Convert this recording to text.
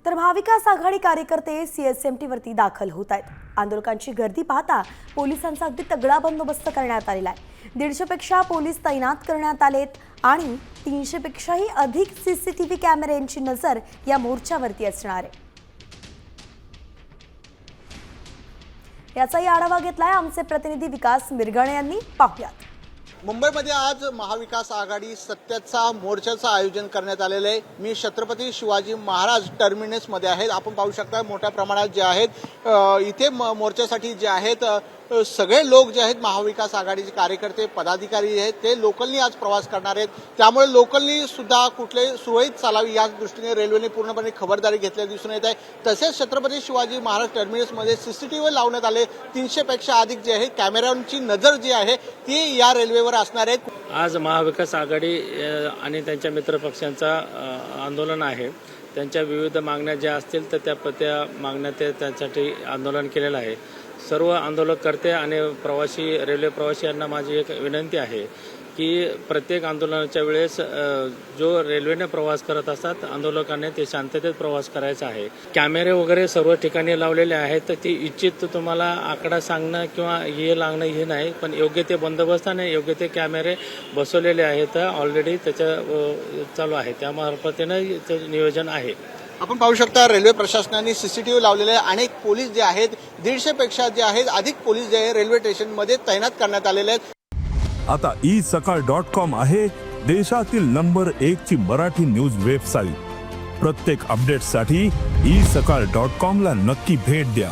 तर महाविकास आघाडी कार्यकर्ते सीएसएमटी वरती दाखल होत आहेत। आंदोलकांची गर्दी पाहता पोलिसांचा अगदी तगडा बंदोबस्त करण्यात आलेला आहे। 150 पेक्षा पोलीस तैनात करण्यात आलेत आणि 300 पेक्षाही अधिक सीसीटीव्ही कॅमेऱ्यांची नजर या मोर्चावरती असणार आहे। याचाही आढावा घेतलाय आमचे प्रतिनिधी विकास मिरगणे यांनी। पाहूयात। मुंबईमध्ये आज महाविकास आघाडी सत्याचा मोर्चाचं आयोजन करण्यात आलेलं आहे। मी छत्रपती शिवाजी महाराज टर्मिनसमध्ये आहे। आपण पाहू शकता मोठ्या प्रमाणात जे आहेत इथे मोर्चासाठी जे आहेत सगळे लोक जे आहेत महाविकास आघाडीचे कार्यकर्ते पदाधिकारी आहेत ते लोकलनी आज प्रवास करणार आहेत। त्यामुळे लोकलनी सुद्धा कुठले सुरळीत चालावी या दृष्टीने रेल्वेने पूर्णपणे खबरदारी घेतल्याचे दिसून येत आहे। तसेच छत्रपती शिवाजी महाराज टर्मिनसमध्ये सीसीटीव्ही लावण्यात आले। 300 पेक्षा अधिक जे आहे कॅमेऱ्यांची नजर जी आहे ती या रेल्वेवर असणार आहे। आज महाविकास आघाडी आणि त्यांच्या मित्रपक्षांचा आंदोलन आहे। त्यांच्या विविध मागण्या ज्या असतील तर त्या मागण्या त्यासाठी आंदोलन केलेलं आहे। सर्व आंदोलनकर्ते आणि रेल्वे प्रवासी यांना माझी एक विनंती आहे की प्रत्येक आंदोलनाच्या वेळेस जो रेल्वेने प्रवास करत असतात आंदोलकांनी ते शांततेत प्रवास करायचा आहे। कॅमेरे वगैरे सर्व ठिकाणी लावलेले आहेत तर ती इच्छित तुम्हाला आकडा सांगणं किंवा हे लागणं हे नाही, पण योग्य ते बंदोबस्ताने योग्य ते कॅमेरे बसवलेले आहेत। ऑलरेडी त्याच्या चालू आहे, त्यामार्फतीने नियोजन आहे। आपण पाहू शकता रेल्वे प्रशासनाने सीसीटीव्ही लावलेले अनेक पोलीस जे आहेत 150 पेक्षा जे आहेत अधिक पोलीस जे आहे रेल्वे स्टेशनमध्ये तैनात करण्यात आलेले आहेत। आता isakal.com आहे देशातील नंबर 1 ची मराठी न्यूज वेबसाईट। प्रत्येक अपडेटसाठी isakal.com ला नक्की भेट द्या।